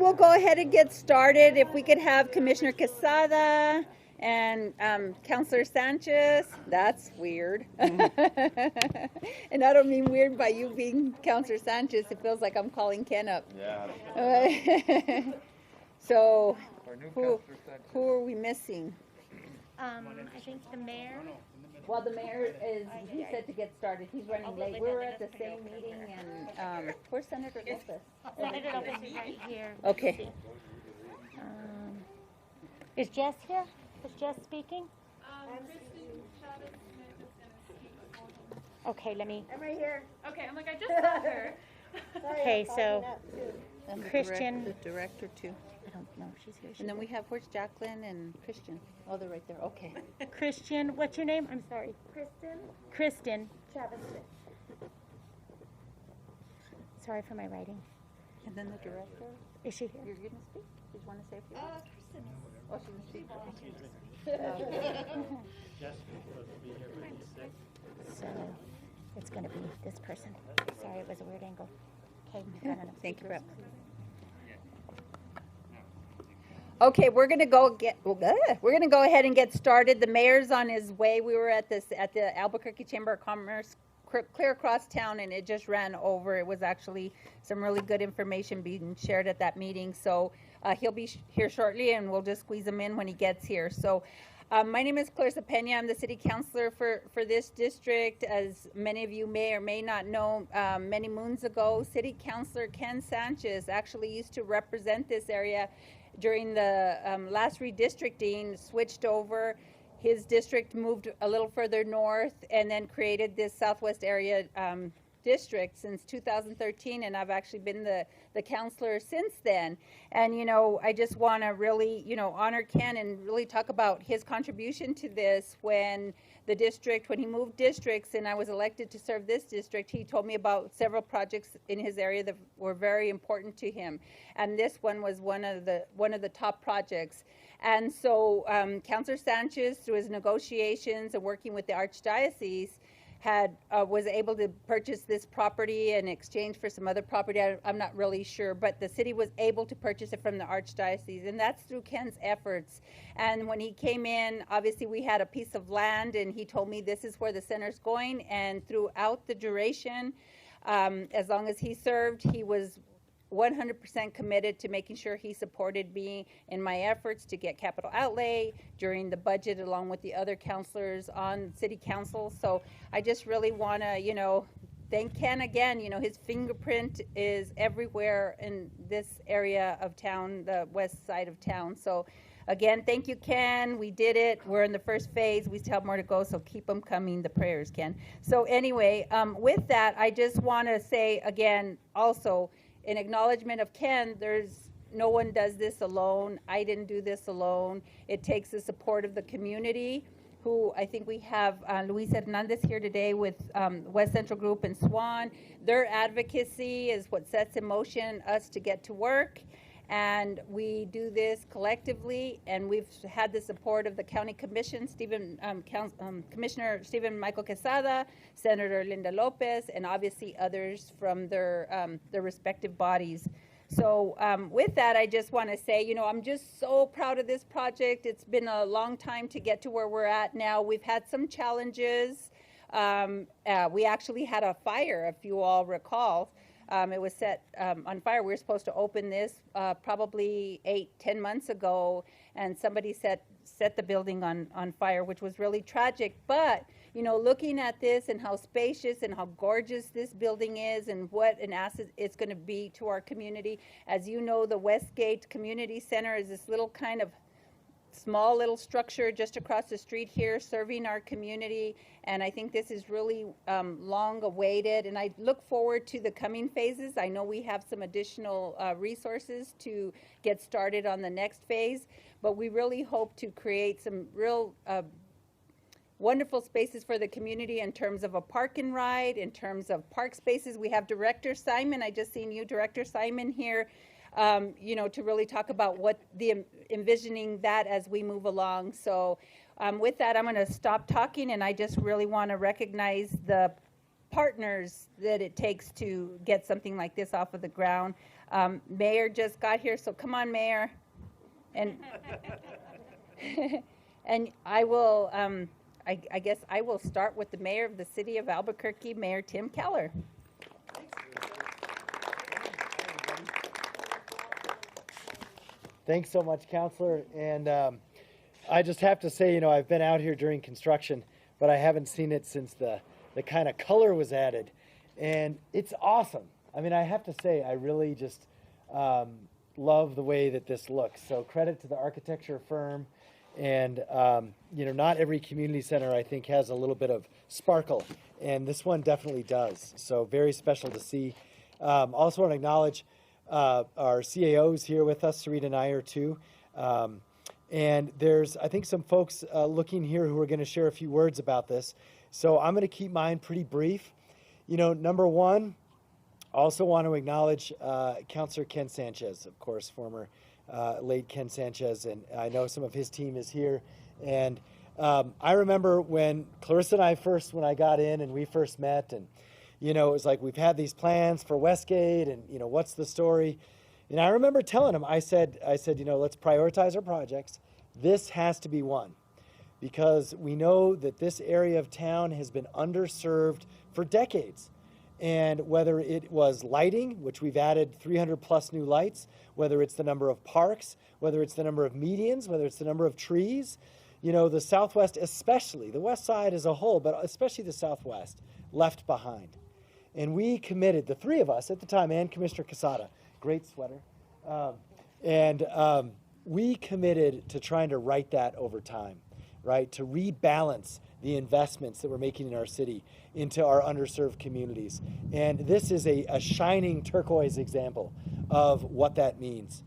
we'll go ahead and get started. If we could have Commissioner Quesada and Councilor Sanchez. That's weird. And I don't mean weird by you being Councilor Sanchez. It feels like I'm calling Ken up. Yeah. So, who are we missing? I think the mayor. Well, the mayor is, he said to get started. He's running late. We were at the same meeting, and where's Senator Lopez? Senator Lopez is right here. Okay. Is Jess here? Is Jess speaking? Okay, let me. I'm right here. Okay, I'm like, I just saw her. Okay, so And Christian. The director, too. I don't know if she's here. And then we have, where's Jacqueline and Christian? Oh, they're right there. Okay. Christian, what's your name? I'm sorry. Kristen. Chavez. Sorry for my writing. And then the director? Is she here? You're going to speak? Did you want to say a few words? Kristen. Oh, she's going to speak. So it's going to be this person. Sorry, it was a weird angle. Okay. Thank you, Brett. Okay, we're gonna go ahead and get started. The mayor's on his way. We were at the Albuquerque Chamber of Commerce, clear across town, and it just ran over. It was actually some really good information being shared at that meeting. So he'll be here shortly, and we'll just squeeze him in when he gets here. So my name is Clarissa Pena. I'm the city councilor for this district. As many of you may or may not know, many moons ago, city councilor Ken Sanchez actually used to represent this area during the last redistricting, switched over. His district moved a little further north and then created this Southwest area district since 2013, and I've actually been the counselor since then. And I just want to really honor Ken and really talk about his contribution to this. When he moved districts and I was elected to serve this district, he told me about several projects in his area that were very important to him, and this one was one of the top projects. And so Councilor Sanchez, through his negotiations and working with the Archdiocese, was able to purchase this property in exchange for some other property. I'm not really sure, but the city was able to purchase it from the Archdiocese, and that's through Ken's efforts. And when he came in, obviously we had a piece of land, and he told me this is where the center's going. And throughout the duration, as long as he served, he was 100% committed to making sure he supported me in my efforts to get capital outlay during the budget, along with the other counselors on city council. So I just really want to, thank Ken again. His fingerprint is everywhere in this area of town, the west side of town. So again, thank you, Ken. We did it. We're in the first phase. We still have more to go, so keep them coming, the prayers, Ken. So anyway, with that, I just want to say again, also, in acknowledgement of Ken, no one does this alone. I didn't do this alone. It takes the support of the community, who I think we have Luis Hernandez here today with West Central Group and Swan. Their advocacy is what sets in motion us to get to work. And we do this collectively, and we've had the support of the county commission, Commissioner Stephen Michael Quesada, Senator Linda Lopez, and obviously others from their respective bodies. So with that, I just want to say, I'm just so proud of this project. It's been a long time to get to where we're at now. We've had some challenges. We actually had a fire, if you all recall. It was set on fire. We were supposed to open this probably 8-10 months ago, and somebody set the building on fire, which was really tragic. But looking at this and how spacious and how gorgeous this building is, and what an asset it's going to be to our community. As you know, the Westgate Community Center is this little kind of small little structure just across the street here, serving our community. And I think this is really long awaited, and I look forward to the coming phases. I know we have some additional resources to get started on the next phase, but we really hope to create some real wonderful spaces for the community in terms of a park and ride, in terms of park spaces. We have Director Simon. I just seen you, Director Simon, here. To really talk about what envisioning that as we move along. So with that, I'm going to stop talking, and I just really want to recognize the partners that it takes to get something like this off of the ground. Mayor just got here, so come on, Mayor. And and I will, I guess I will start with the mayor of the city of Albuquerque, Mayor Tim Keller. Thanks so much, Counselor. And I just have to say, you know, I've been out here during construction, but I haven't seen it since the kind of color was added. And it's awesome. I mean, I have to say, I really just love the way that this looks. So credit to the architecture firm. And, you know, not every community center, I think, has a little bit of sparkle. And this one definitely does. So very special to see. Also want to acknowledge our CAOs here with us, Sarita and I are too. And there's, I think, some folks looking here who are going to share a few words about this. So I'm going to keep mine pretty brief. You know, number one, also want to acknowledge Councilor Ken Sanchez, of course, former late Ken Sanchez, and I know some of his team is here. And I remember when Clarissa and I when I got in and we first met, and, you know, it was like, we've had these plans for Westgate, and, you know, what's the story? And I remember telling him, I said, you know, let's prioritize our projects. This has to be one, because we know that this area of town has been underserved for decades. And whether it was lighting, which we've added 300 plus new lights, whether it's the number of parks, whether it's the number of medians, whether it's the number of trees, you know, the Southwest especially, the West Side as a whole, but especially the Southwest, left behind. And we committed, the three of us at the time, and Commissioner Quesada, great sweater, we committed to trying to right that over time, right, to rebalance the investments that we're making in our city into our underserved communities. And this is a shining turquoise example of what that means.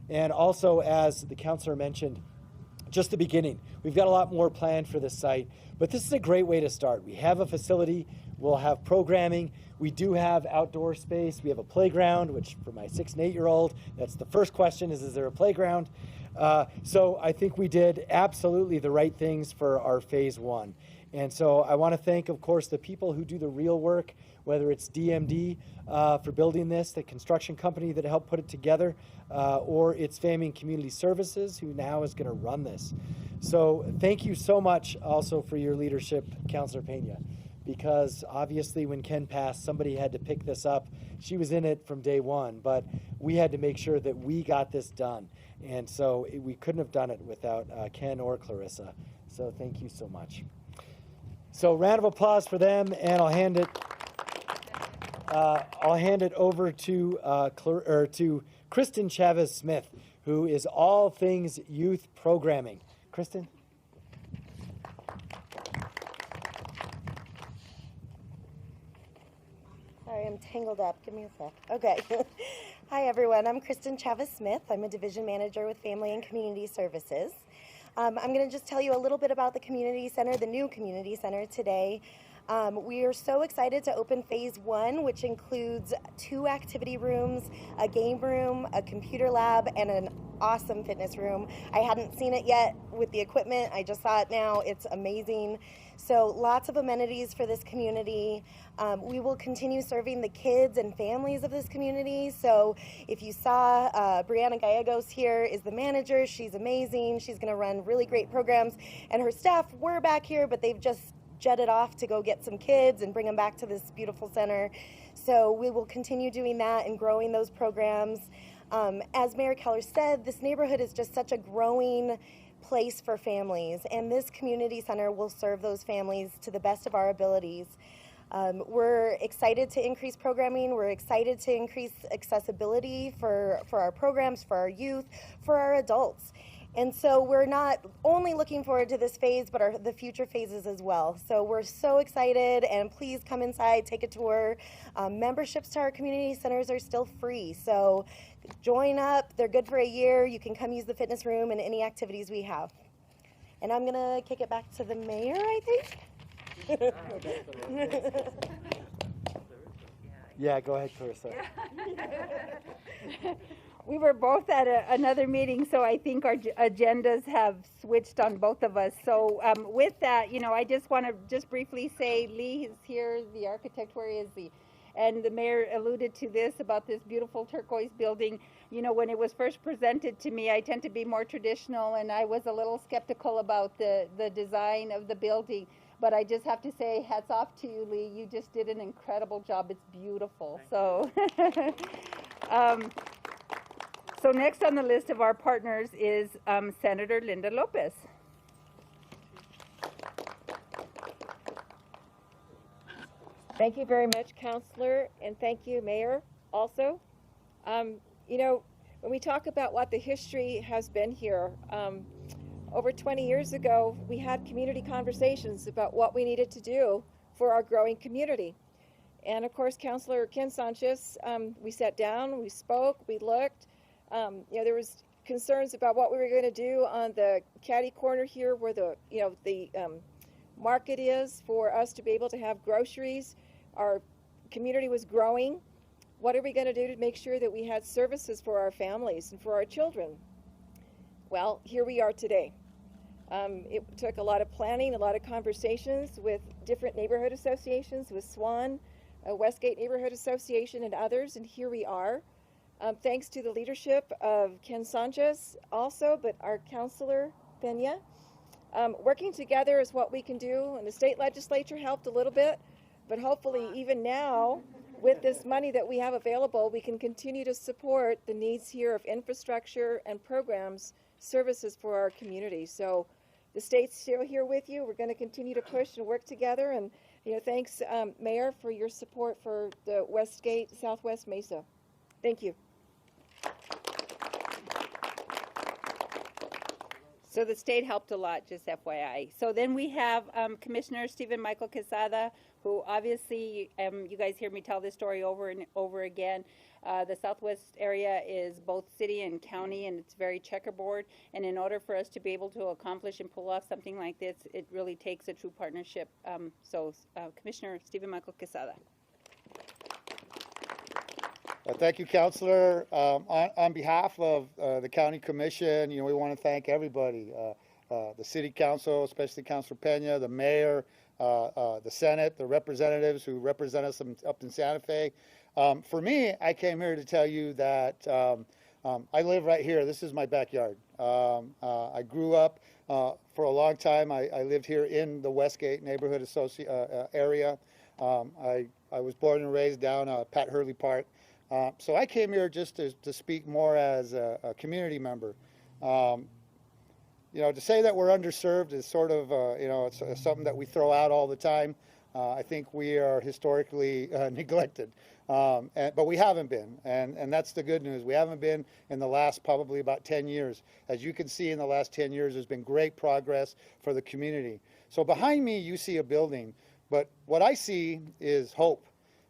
And also, as the counselor mentioned, just the beginning. We've got a lot more planned for this site, but this is a great way to start. We have a facility, we'll have programming, we do have outdoor space, we have a playground, which for my 6 and 8-year-old, that's the first question is there a playground? So I think we did absolutely the right things for our phase one. And so I want to thank, of course, the people who do the real work, whether it's DMD for building this, the construction company that helped put it together, or it's Family and Community Services, who now is going to run this. So thank you so much also for your leadership, Councilor Pena, because obviously when Ken passed, somebody had to pick this up. She was in it from day one, but we had to make sure that we got this done. And so we couldn't have done it without Ken or Clarissa. So thank you so much. So round of applause for them, and I'll hand it over to Kristen Chavez Smith, who is all things youth programming. Kristen. Sorry, I'm tangled up. Give me a sec. Okay. Hi, everyone. I'm Kristen Chavez Smith. I'm a division manager with Family and Community Services. I'm going to just tell you a little bit about the community center, the new community center today. We are so excited to open phase one, which includes 2 activity rooms, a game room, a computer lab, and an awesome fitness room. I hadn't seen it yet with the equipment. I just saw it now. It's amazing. So lots of amenities for this community. We will continue serving the kids and families of this community. So if you saw, Brianna Gallegos here is the manager. She's amazing. She's going to run really great programs. And her staff were back here, but they've just jetted off to go get some kids and bring them back to this beautiful center. So we will continue doing that and growing those programs. As Mayor Keller said, this neighborhood is just such a growing place for families, and this community center will serve those families to the best of our abilities. We're excited to increase programming. We're excited to increase accessibility for our programs, for our youth, for our adults. And so we're not only looking forward to this phase, but the future phases as well. So we're so excited, and please come inside, take a tour. Memberships to our community centers are still free. So join up. They're good for a year. You can come use the fitness room and any activities we have. And I'm going to kick it back to the mayor, I think. Yeah, go ahead, Clarissa. We were both at another meeting, so I think our agendas have switched on both of us. So with that, you know, I just want to just briefly say Lee is here, the architect, where is he? And the mayor alluded to this about this beautiful turquoise building. You know, when it was first presented to me, I tend to be more traditional, and I was a little skeptical about the design of the building. But I just have to say, hats off to you, Lee. You just did an incredible job. It's beautiful. So, so next on the list of our partners is Senator Linda Lopez. Thank you very much, Counselor, and thank you, Mayor, also. You know, when we talk about what the history has been here, over 20 years ago, we had community conversations about what we needed to do for our growing community. And of course, Counselor Ken Sanchez, we sat down, we spoke, we looked. You know, there was concerns about what we were going to do on the catty corner here where the market is for us to be able to have groceries. Our community was growing. What are we going to do to make sure that we had services for our families and for our children? Well, here we are today. It took a lot of planning, a lot of conversations with different neighborhood associations, with SWAN, Westgate Neighborhood Association, and others, and here we are. Thanks to the leadership of Ken Sanchez also, but our Councilor Peña. Working together is what we can do, and the state legislature helped a little bit, but hopefully even now, with this money that we have available, we can continue to support the needs here of infrastructure and programs, services for our community. So the state's still here with you. We're going to continue to push and work together, and thanks, Mayor, for your support for the Westgate Southwest Mesa. Thank you. So the state helped a lot, just FYI. So then we have Commissioner Stephen Michael Quesada, who obviously, you guys hear me tell this story over and over again. The Southwest area is both city and county, and it's very checkerboard. And in order for us to be able to accomplish and pull off something like this, it really takes a true partnership. Commissioner Stephen Michael Quesada. Thank you, Councilor. On behalf of the County Commission, we want to thank everybody, the City Council, especially Councilor Peña, the Mayor, the Senate, the representatives who represent us up in Santa Fe. For me, I came here to tell you that I live right here. This is my backyard. I grew up for a long time. I lived here in the Westgate neighborhood area. I was born and raised down Pat Hurley Park. So I came here just to speak more as a community member. To say that we're underserved is sort of, it's something that we throw out all the time. I think we are historically neglected, but we haven't been, and that's the good news. We haven't been in the last probably about 10 years. As you can see, in the last 10 years, there's been great progress for the community. So behind me, you see a building, but what I see is hope.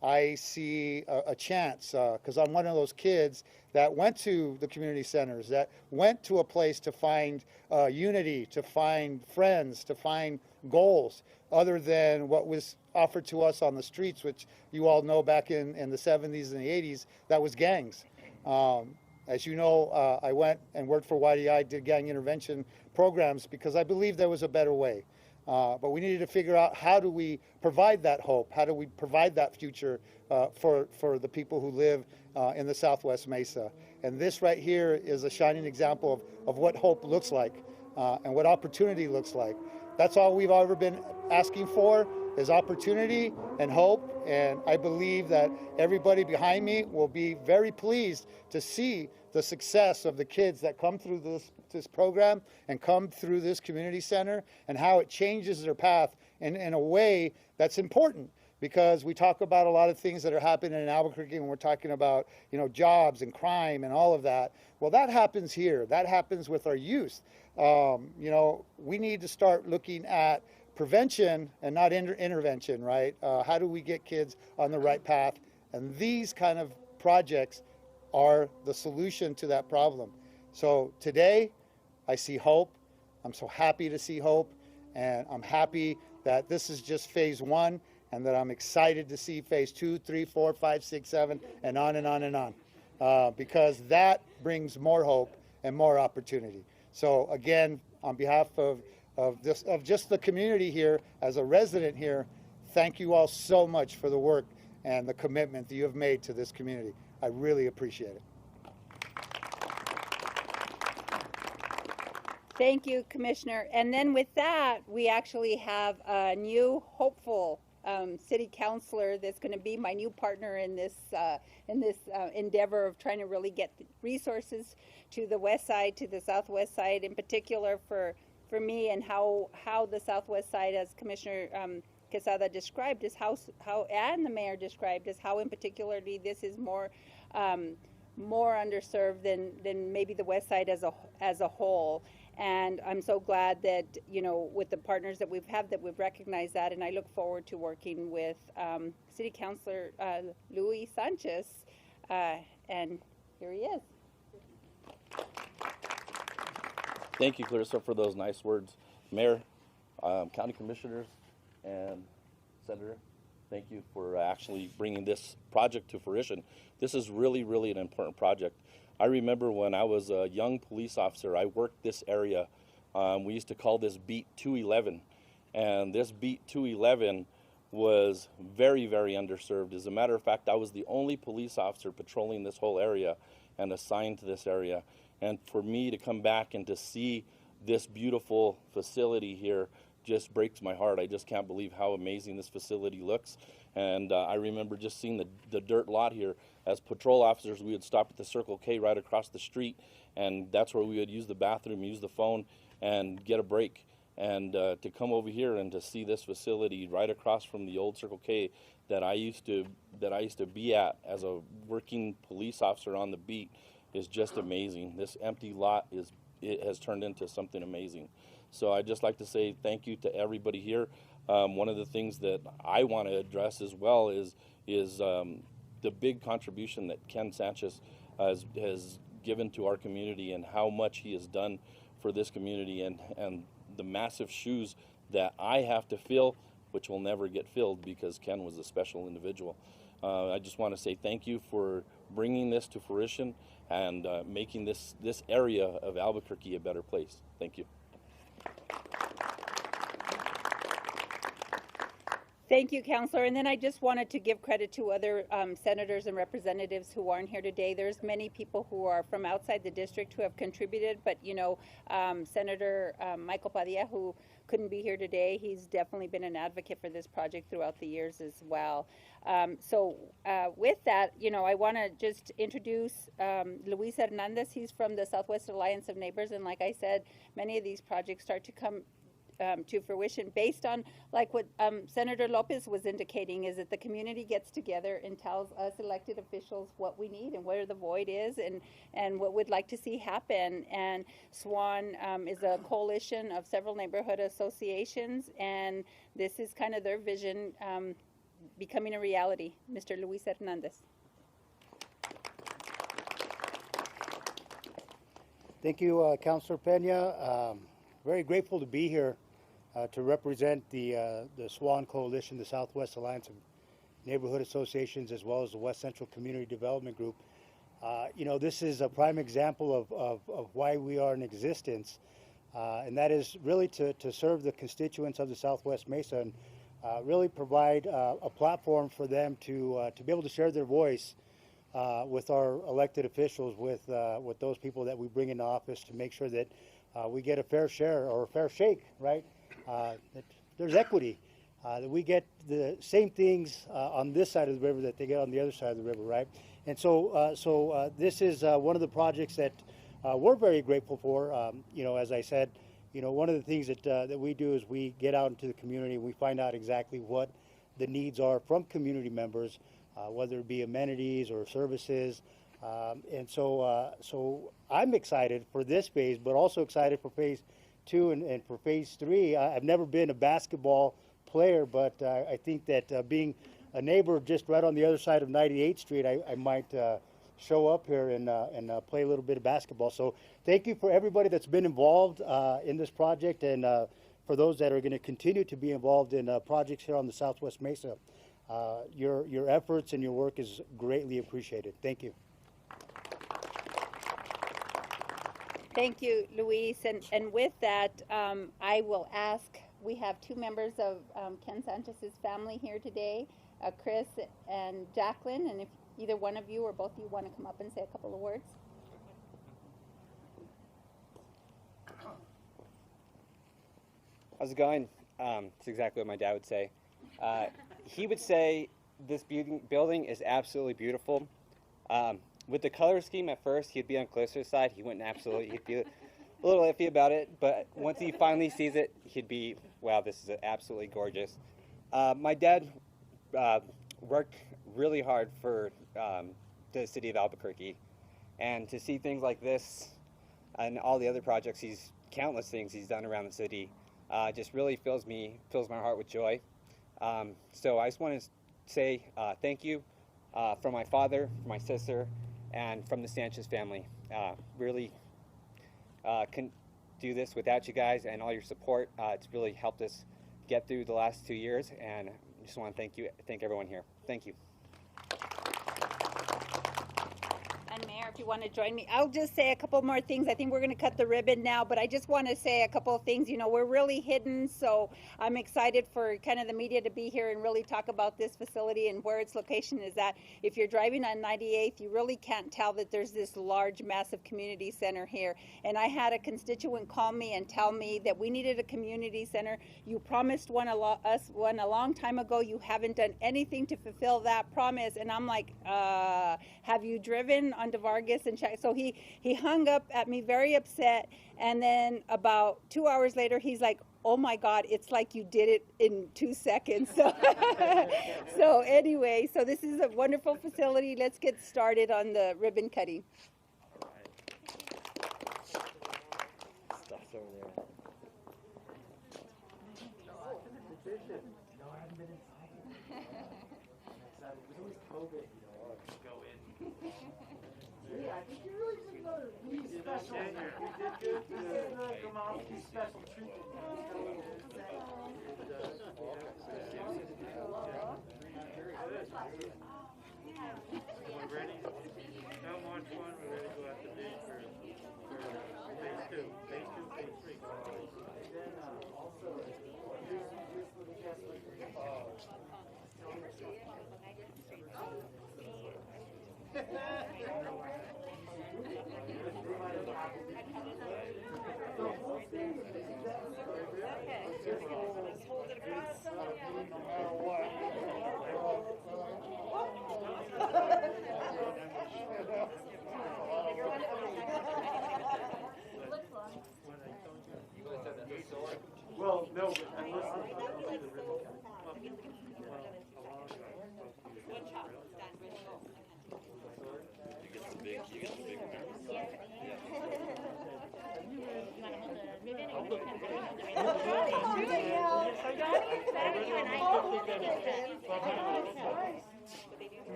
I see a chance, because I'm one of those kids that went to the community centers, that went to a place to find unity, to find friends, to find goals, other than what was offered to us on the streets, which you all know back in the 70s and the 80s, that was gangs. As you know, I went and worked for YDI, did gang intervention programs, because I believed there was a better way. But we needed to figure out, how do we provide that hope? How do we provide that future for the people who live in the Southwest Mesa? And this right here is a shining example of what hope looks like and what opportunity looks like. That's all we've ever been asking for, is opportunity and hope. And I believe that everybody behind me will be very pleased to see the success of the kids that come through this program and come through this community center, and how it changes their path in a way that's important, because we talk about a lot of things that are happening in Albuquerque when we're talking about jobs and crime and all of that. Well, that happens here. That happens with our youth. We need to start looking at prevention and not intervention, right? How do we get kids on the right path? And these kind of projects are the solution to that problem. So today, I see hope. I'm so happy to see hope, and I'm happy that this is just phase 1, and that I'm excited to see phase 2, 3, 4, 5, 6, 7, and on and on and on, because that brings more hope and more opportunity. So again, on behalf of just the community here, as a resident here, thank you all so much for the work and the commitment that you have made to this community. I really appreciate it. Thank you, Commissioner. And then with that, we actually have a new hopeful city councilor that's going to be my new partner in this endeavor of trying to really get resources to the west side, to the southwest side, in particular for me, and how the southwest side, as Commissioner Quesada described, is how and the mayor described, is how in particularly this is more underserved than maybe the west side as a whole. And I'm so glad that, you know, with the partners that we've recognized that, and I look forward to working with City Councilor Luis Sanchez, and here he is. Thank you, Clarissa, for those nice words. Mayor, County Commissioners, and Senator, thank you for actually bringing this project to fruition. This is really, really an important project. I remember when I was a young police officer, I worked this area. We used to call this Beat 211. And this Beat 211 was very, very underserved. As a matter of fact, I was the only police officer patrolling this whole area and assigned to this area. And for me to come back and to see this beautiful facility here just breaks my heart. I just can't believe how amazing this facility looks. And I remember just seeing the dirt lot here. As patrol officers, we would stop at the Circle K right across the street, and that's where we would use the bathroom, use the phone, and get a break. And to come over here and to see this facility right across from the old Circle K that I used to be at as a working police officer on the beat is just amazing. This empty lot has turned into something amazing. So I'd just like to say thank you to everybody here. One of the things that I want to address as well is the big contribution that Ken Sanchez has given to our community, and how much he has done for this community, and the massive shoes that I have to fill, which will never get filled because Ken was a special individual. I just want to say thank you for bringing this to fruition and making this area of Albuquerque a better place. Thank you. Thank you, Councilor. And then I just wanted to give credit to other senators and representatives who aren't here today. There's many people who are from outside the district who have contributed, but you know, Senator Michael Padilla, who couldn't be here today, he's definitely been an advocate for this project throughout the years as well. So with that, you know, I want to just introduce Luis Hernandez. He's from the Southwest Alliance of Neighbors, and like I said, many of these projects start to come to fruition based on like what Senator Lopez was indicating, is that the community gets together and tells us elected officials what we need and where the void is and what we'd like to see happen. And SWAN is a coalition of several neighborhood associations, and this is kind of their vision becoming a reality. Mr. Luis Hernandez. Thank you, Councilor Pena. Very grateful to be here to represent the SWAN Coalition, the Southwest Alliance of Neighborhood Associations, as well as the West Central Community Development Group. You know, this is a prime example of why we are in existence, and that is really to serve the constituents of the Southwest Mesa and really provide a platform for them to be able to share their voice with our elected officials, with those people that we bring into office, to make sure that we get a fair share or a fair shake, right? That there's equity, that we get the same things on this side of the river that they get on the other side of the river, right? And so this is one of the projects that we're very grateful for. You know, as I said, you know, one of the things that we do is we get out into the community and we find out exactly what the needs are from community members, whether it be amenities or services. And so I'm excited for this phase, but also excited for phase 2 and for phase 3. I've never been a basketball player, but I think that being a neighbor just right on the other side of 98th Street, I might show up here and play a little bit of basketball. So thank you for everybody that's been involved in this project, and for those that are going to continue to be involved in projects here on the Southwest Mesa. Your efforts and your work is greatly appreciated. Thank you. Thank you, Luis. And with that, I will ask, we have 2 members of Ken Sanchez's family here today. Chris and Jacqueline, and if either one of you or both of you want to come up and say a couple of words. How's it going? It's exactly what my dad would say. He would say this building is absolutely beautiful. With the color scheme at first, he'd be on Callisto's side. He'd be a little iffy about it, but once he finally sees it, he'd be, wow, this is absolutely gorgeous. My dad worked really hard for the city of Albuquerque, and to see things like this and all the other projects, countless things he's done around the city, just really fills my heart with joy. So I just want to say thank you from my father, from my sister, and from the Sanchez family. Really couldn't do this without you guys and all your support. It's really helped us get through the last 2 years, and I just want to thank everyone here. Thank you. And Mayor, if you want to join me, I'll just say a couple more things. I think we're going to cut the ribbon now, but I just want to say a couple of things. You know, we're really hidden, so I'm excited for kind of the media to be here and really talk about this facility and where its location is at. If you're driving on 98th, you really can't tell that there's this large, massive community center here. And I had a constituent call me and tell me that we needed a community center. You promised us one a long time ago. You haven't done anything to fulfill that promise. And I'm like, have you driven onto Vargas and checked? So he hung up at me very upset, and then about 2 hours later he's like, oh my God, it's like you did it in 2 seconds. So, so anyway, so this is a wonderful facility. Let's get started on the ribbon cutting. Stuff's over there. No, I haven't been inside. It was COVID, you know. Go in. Yeah, I think you really did another special. You did good. Come on, special treatment. We're ready. Come on, one. We're ready to go out to bid for phase two, phase 3. And then also, here's the guest Well, no, but unless they don't do the ribbon cutting.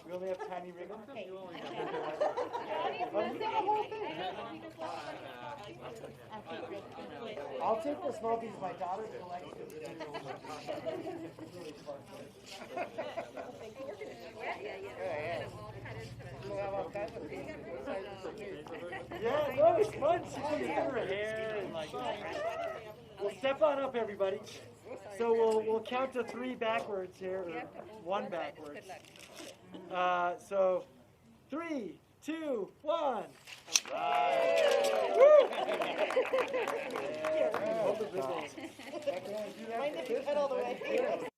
We only have tiny ribbon? I'll take the small piece. My daughter collects Yeah, no, it's fun. She's her hair and like. Well, step on up, everybody. So we'll count to 3 backwards here, or 1 backwards. So 3, 2, 1. Mind if you cut all the way?